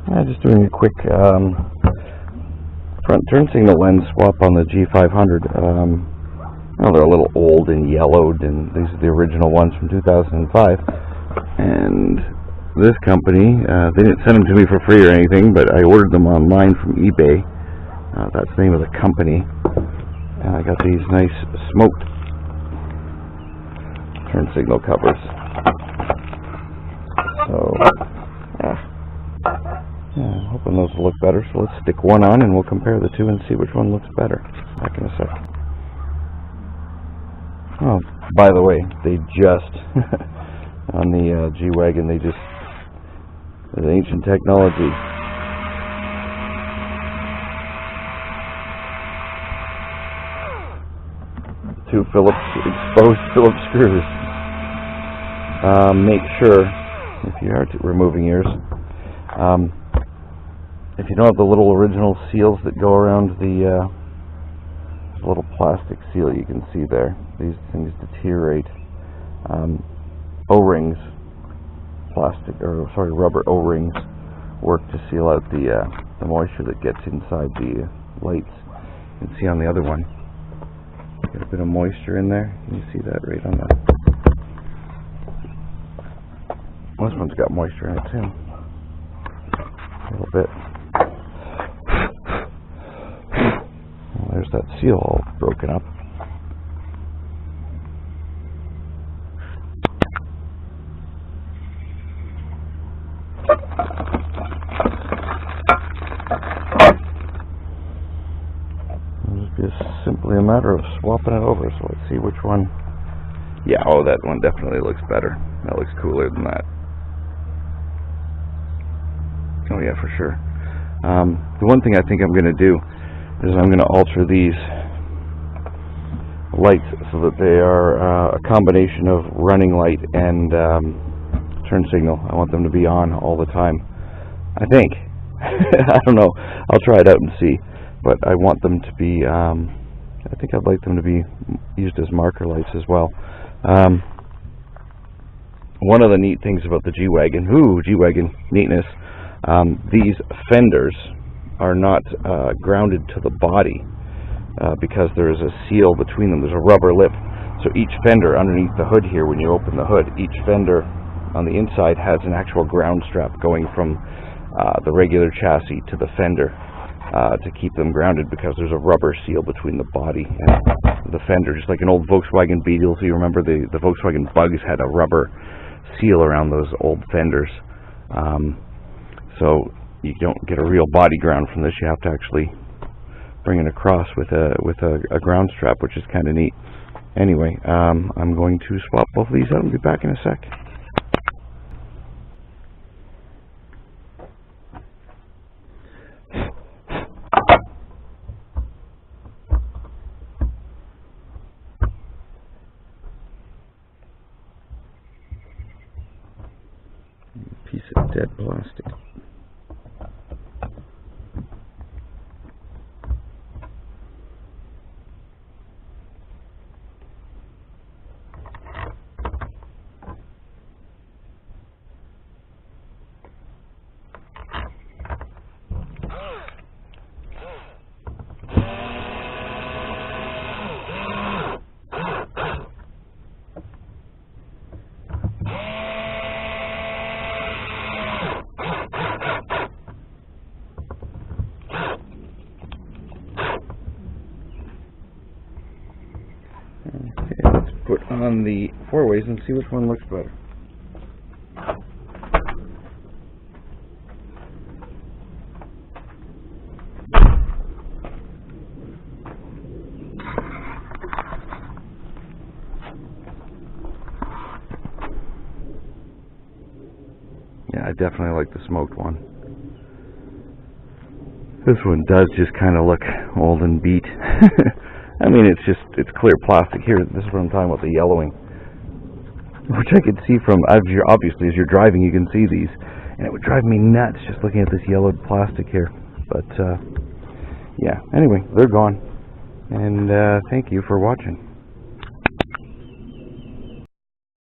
Just doing a quick front turn signal lens swap on the G500. Well, they're a little old and yellowed, and these are the original ones from 2005. And this company, they didn't send them to me for free or anything, but I ordered them online from eBay. That's the name of the company. And I got these nice smoked turn signal covers. So, I'm hoping those will look better. So let's stick one on and we'll compare the two and see which one looks better. Back in a sec. Oh, by the way, they just, on the G-Wagon, they just, it's ancient technology. Two exposed Phillips screws. Make sure, if you are removing ears, if you don't have the little original seals that go around the little plastic seal you can see there, these things deteriorate. O-rings, rubber O-rings work to seal out the moisture that gets inside the lights. You can see on the other one, got a bit of moisture in there. Can you see that right on that? This one's got moisture in it too. A little bit. Well, there's that seal all broken up. It's simply a matter of swapping it over. So let's see which one. Yeah, oh, that one definitely looks better. That looks cooler than that. Oh yeah, for sure. The one thing I think I'm going to do is I'm going to alter these lights so that they are a combination of running light and turn signal. I want them to be on all the time. I think. I don't know. I'll try it out and see. But I want them to be, I think I'd like them to be used as marker lights as well. One of the neat things about the G-Wagon, G-Wagon neatness, these fenders are not grounded to the body because there is a seal between them. There's a rubber lip. So each fender underneath the hood here, when you open the hood, each fender on the inside has an actual ground strap going from the regular chassis to the fender. To keep them grounded, because there's a rubber seal between the body and the fender, just like an old Volkswagen Beetle. So you remember the Volkswagen Bugs had a rubber seal around those old fenders. So you don't get a real body ground from this. You have to actually bring it across with a ground strap, which is kind of neat. Anyway, I'm going to swap both of these out and be back in a sec. Piece of dead plastic. Okay, let's put on the four-ways and see which one looks better. Yeah, I definitely like the smoked one. This one does just kind of look old and beat. I mean, it's clear plastic here. This is what I'm talking about, the yellowing, which I could see from, obviously as you're driving you can see these, and it would drive me nuts just looking at this yellowed plastic here. But yeah, anyway, they're gone, and thank you for watching.